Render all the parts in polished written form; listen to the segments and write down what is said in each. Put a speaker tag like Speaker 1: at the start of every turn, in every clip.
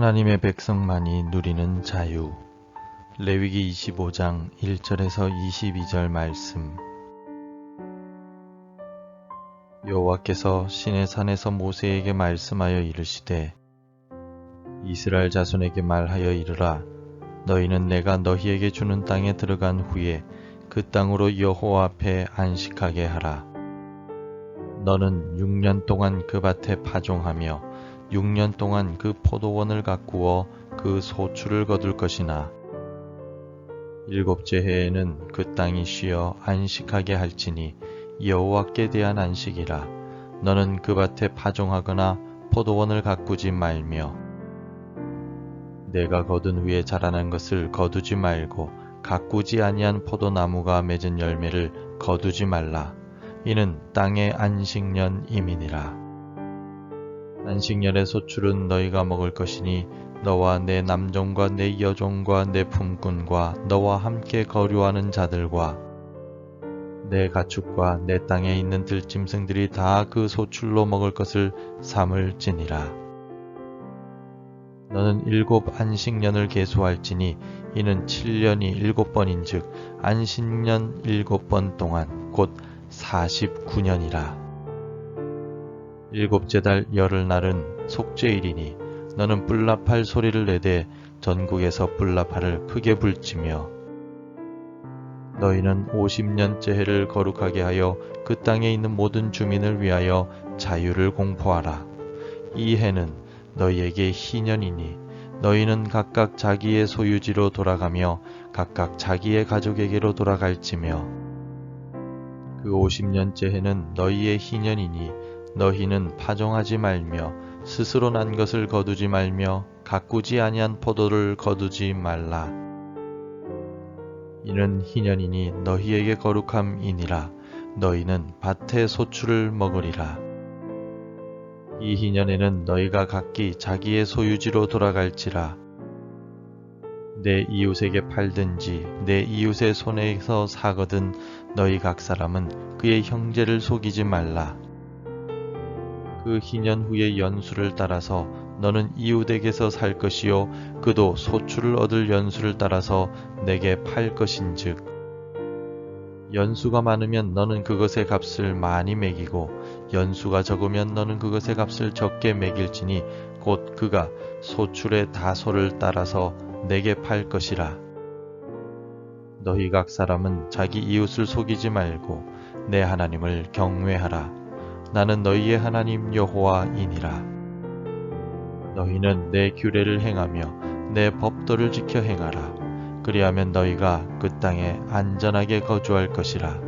Speaker 1: 하나님의 백성만이 누리는 자유. 레위기 25장 1절에서 22절 말씀. 여호와께서 시내산에서 모세에게 말씀하여 이르시되 이스라엘 자손에게 말하여 이르라. 너희는 내가 너희에게 주는 땅에 들어간 후에 그 땅으로 여호와 앞에 안식하게 하라. 너는 6년 동안 그 밭에 파종하며 6년 동안 그 포도원을 가꾸어 그 소출을 거둘 것이나 7째 해에는 그 땅이 쉬어 안식하게 할지니 여호와께 대한 안식이라. 너는 그 밭에 파종하거나 포도원을 가꾸지 말며 내가 거둔 후에 자라난 것을 거두지 말고 가꾸지 아니한 포도나무가 맺은 열매를 거두지 말라. 이는 땅의 안식년임이니라. 안식년의 소출은 너희가 먹을 것이니 너와 내 남종과 내 여종과 내 품꾼과 너와 함께 거류하는 자들과 내 가축과 내 땅에 있는 들짐승들이 다 그 소출로 먹을 것을 삼을지니라. 너는 7 안식년을 계수할지니 이는 7년이 7번인즉 안식년 7번 동안 곧 49년이라. 7째 달 열흘날은 속죄일이니 너는 뿔나팔 소리를 내되 전국에서 뿔나팔을 크게 불지며 너희는 50년째 해를 거룩하게 하여 그 땅에 있는 모든 주민을 위하여 자유를 공포하라. 이 해는 너희에게 희년이니 너희는 각각 자기의 소유지로 돌아가며 각각 자기의 가족에게로 돌아갈지며 그 50년째 해는 너희의 희년이니 너희는 파종하지 말며 스스로 난 것을 거두지 말며 가꾸지 아니한 포도를 거두지 말라. 이는 희년이니 너희에게 거룩함이니라. 너희는 밭의 소출을 먹으리라. 이 희년에는 너희가 각기 자기의 소유지로 돌아갈지라. 내 이웃에게 팔든지 내 이웃의 손에서 사거든 너희 각 사람은 그의 형제를 속이지 말라. 그 희년 후의 연수를 따라서 너는 이웃에게서 살 것이요 그도 소출을 얻을 연수를 따라서 내게 팔 것인즉 연수가 많으면 너는 그것의 값을 많이 매기고 연수가 적으면 너는 그것의 값을 적게 매길지니 곧 그가 소출의 다소를 따라서 내게 팔 것이라. 너희 각 사람은 자기 이웃을 속이지 말고 내 하나님을 경외하라. 나는 너희의 하나님 여호와이니라. 너희는 내 규례를 행하며 내 법도를 지켜 행하라. 그리하면 너희가 그 땅에 안전하게 거주할 것이라.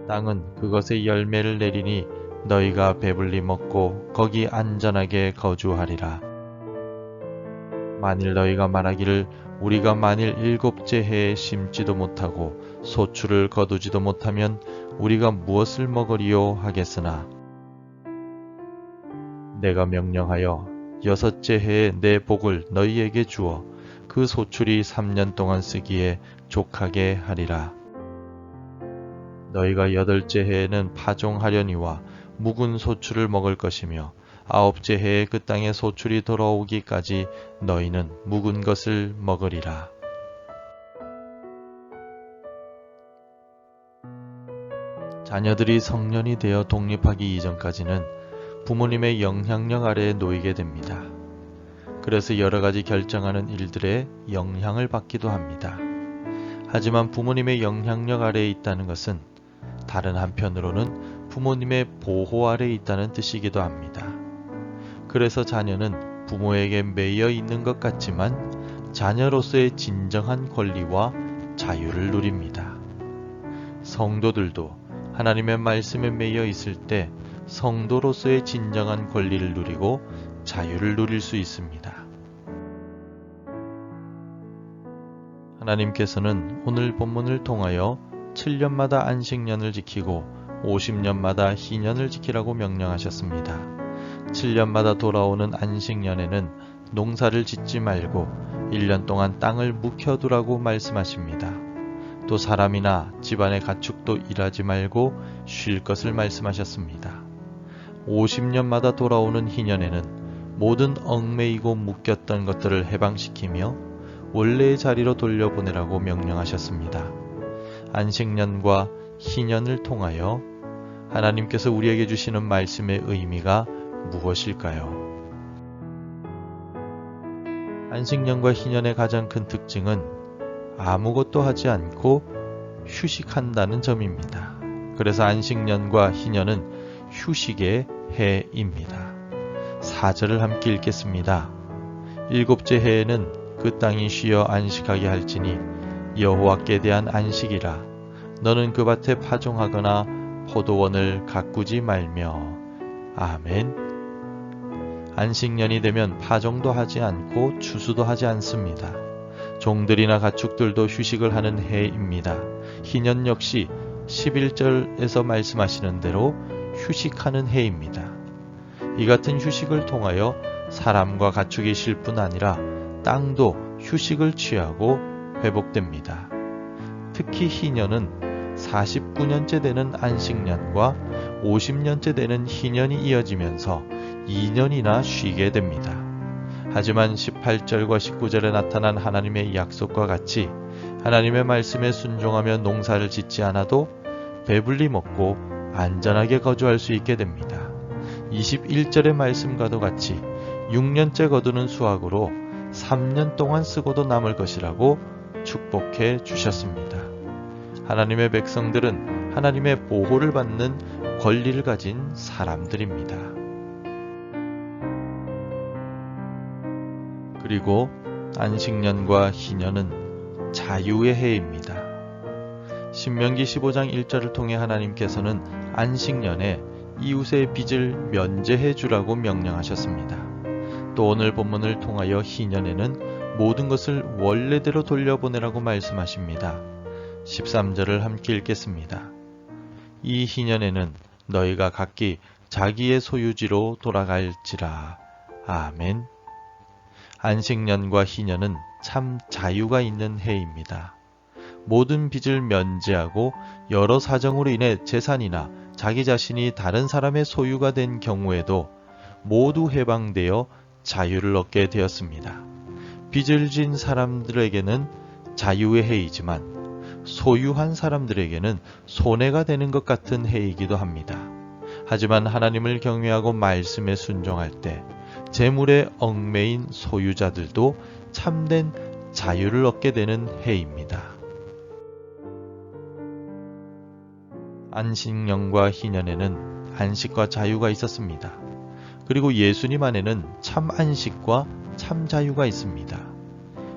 Speaker 1: 땅은 그것의 열매를 내리니 너희가 배불리 먹고 거기 안전하게 거주하리라. 만일 너희가 말하기를 우리가 만일 7째 해에 심지도 못하고 소출을 거두지도 못하면 우리가 무엇을 먹으리요 하겠으나 내가 명령하여 6째 해에 내 복을 너희에게 주어 그 소출이 3년 동안 쓰기에 족하게 하리라. 너희가 8째 해에는 파종하려니와 묵은 소출을 먹을 것이며 9째 해에 그 땅에 소출이 돌아오기까지 너희는 묵은 것을 먹으리라. 자녀들이 성년이 되어 독립하기 이전까지는 부모님의 영향력 아래에 놓이게 됩니다. 그래서 여러 가지 결정하는 일들에 영향을 받기도 합니다. 하지만 부모님의 영향력 아래에 있다는 것은 다른 한편으로는 부모님의 보호 아래에 있다는 뜻이기도 합니다. 그래서 자녀는 부모에게 매여 있는 것 같지만 자녀로서의 진정한 권리와 자유를 누립니다. 성도들도 하나님의 말씀에 매여 있을 때 성도로서의 진정한 권리를 누리고 자유를 누릴 수 있습니다. 하나님께서는 오늘 본문을 통하여 7년마다 안식년을 지키고 50년마다 희년을 지키라고 명령하셨습니다. 7년마다 돌아오는 안식년에는 농사를 짓지 말고 1년 동안 땅을 묵혀두라고 말씀하십니다. 또 사람이나 집안의 가축도 일하지 말고 쉴 것을 말씀하셨습니다. 50년마다 돌아오는 희년에는 모든 얽매이고 묶였던 것들을 해방시키며 원래의 자리로 돌려보내라고 명령하셨습니다. 안식년과 희년을 통하여 하나님께서 우리에게 주시는 말씀의 의미가 무엇일까요? 안식년과 희년의 가장 큰 특징은 아무것도 하지 않고 휴식한다는 점입니다. 그래서 안식년과 희년은 휴식의 해입니다. 4절을 함께 읽겠습니다. 일곱째 해에는 그 땅이 쉬어 안식하게 할지니 여호와께 대한 안식이라. 너는 그 밭에 파종하거나 포도원을 가꾸지 말며. 아멘. 안식년이 되면 파종도 하지 않고 추수도 하지 않습니다. 종들이나 가축들도 휴식을 하는 해입니다. 희년 역시 11절에서 말씀하시는 대로 휴식하는 해입니다. 이 같은 휴식을 통하여 사람과 가축이 쉴 뿐 아니라 땅도 휴식을 취하고 회복됩니다. 특히 희년은 49년째 되는 안식년과 50년째 되는 희년이 이어지면서 2년이나 쉬게 됩니다. 하지만 18절과 19절에 나타난 하나님의 약속과 같이 하나님의 말씀에 순종하며 농사를 짓지 않아도 배불리 먹고 안전하게 거주할 수 있게 됩니다. 21절의 말씀과도 같이 6년째 거두는 수확으로 3년 동안 쓰고도 남을 것이라고 축복해 주셨습니다. 하나님의 백성들은 하나님의 보호를 받는 권리를 가진 사람들입니다. 그리고 안식년과 희년은 자유의 해입니다. 신명기 15장 1절을 통해 하나님께서는 안식년에 이웃의 빚을 면제해 주라고 명령하셨습니다. 또 오늘 본문을 통하여 희년에는 모든 것을 원래대로 돌려보내라고 말씀하십니다. 13절을 함께 읽겠습니다. 이 희년에는 너희가 각기 자기의 소유지로 돌아갈지라. 아멘. 안식년과 희년은 참 자유가 있는 해입니다. 모든 빚을 면제하고 여러 사정으로 인해 재산이나 자기 자신이 다른 사람의 소유가 된 경우에도 모두 해방되어 자유를 얻게 되었습니다. 빚을 진 사람들에게는 자유의 해이지만 소유한 사람들에게는 손해가 되는 것 같은 해이기도 합니다. 하지만 하나님을 경외하고 말씀에 순종할 때 재물에 얽매인 소유자들도 참된 자유를 얻게 되는 해입니다. 안식년과 희년에는 안식과 자유가 있었습니다. 그리고 예수님 안에는 참 안식과 참 자유가 있습니다.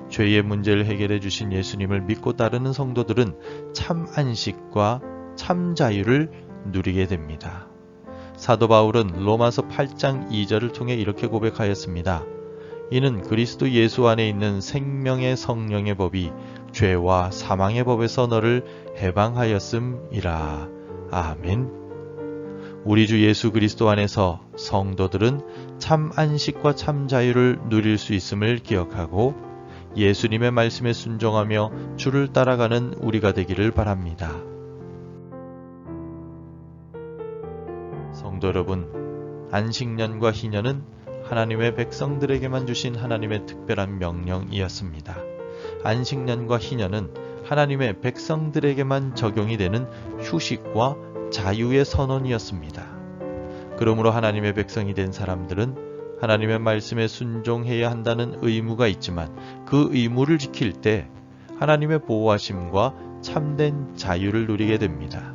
Speaker 1: 죄의 문제를 해결해 주신 예수님을 믿고 따르는 성도들은 참 안식과 참 자유를 누리게 됩니다. 사도 바울은 로마서 8장 2절을 통해 이렇게 고백하였습니다. 이는 그리스도 예수 안에 있는 생명의 성령의 법이 죄와 사망의 법에서 너를 해방하였음이라. 아멘. 우리 주 예수 그리스도 안에서 성도들은 참 안식과 참 자유를 누릴 수 있음을 기억하고 예수님의 말씀에 순종하며 주를 따라가는 우리가 되기를 바랍니다. 성도 여러분, 안식년과 희년은 하나님의 백성들에게만 주신 하나님의 특별한 명령이었습니다. 안식년과 희년은 하나님의 백성들에게만 적용이 되는 휴식과 자유의 선언이었습니다. 그러므로 하나님의 백성이 된 사람들은 하나님의 말씀에 순종해야 한다는 의무가 있지만 그 의무를 지킬 때 하나님의 보호하심과 참된 자유를 누리게 됩니다.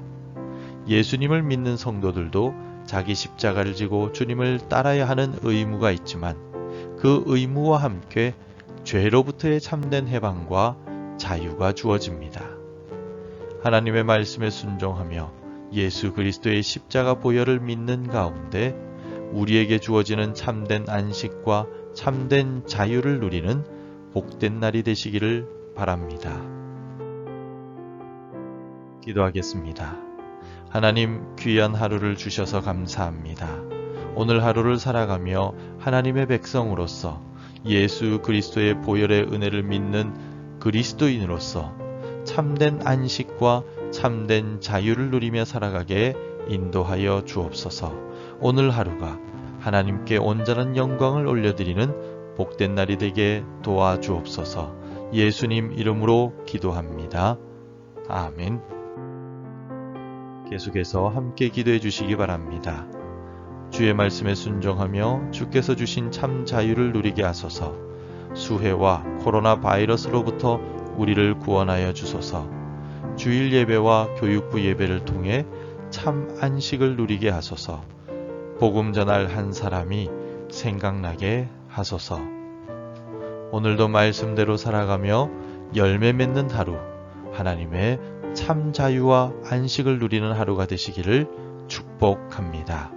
Speaker 1: 예수님을 믿는 성도들도 자기 십자가를 지고 주님을 따라야 하는 의무가 있지만 그 의무와 함께 죄로부터의 참된 해방과 자유가 주어집니다. 하나님의 말씀에 순종하며 예수 그리스도의 십자가 보혈을 믿는 가운데 우리에게 주어지는 참된 안식과 참된 자유를 누리는 복된 날이 되시기를 바랍니다. 기도하겠습니다. 하나님, 귀한 하루를 주셔서 감사합니다. 오늘 하루를 살아가며 하나님의 백성으로서 예수 그리스도의 보혈의 은혜를 믿는 그리스도인으로서 참된 안식과 참된 자유를 누리며 살아가게 인도하여 주옵소서. 오늘 하루가 하나님께 온전한 영광을 올려드리는 복된 날이 되게 도와주옵소서. 예수님 이름으로 기도합니다. 아멘. 계속해서 함께 기도해 주시기 바랍니다. 주의 말씀에 순종하며 주께서 주신 참 자유를 누리게 하소서. 수해와 코로나 바이러스로부터 우리를 구원하여 주소서. 주일 예배와 교육부 예배를 통해 참 안식을 누리게 하소서. 복음 전할 한 사람이 생각나게 하소서. 오늘도 말씀대로 살아가며 열매 맺는 하루, 하나님의 참 자유와 안식을 누리는 하루가 되시기를 축복합니다.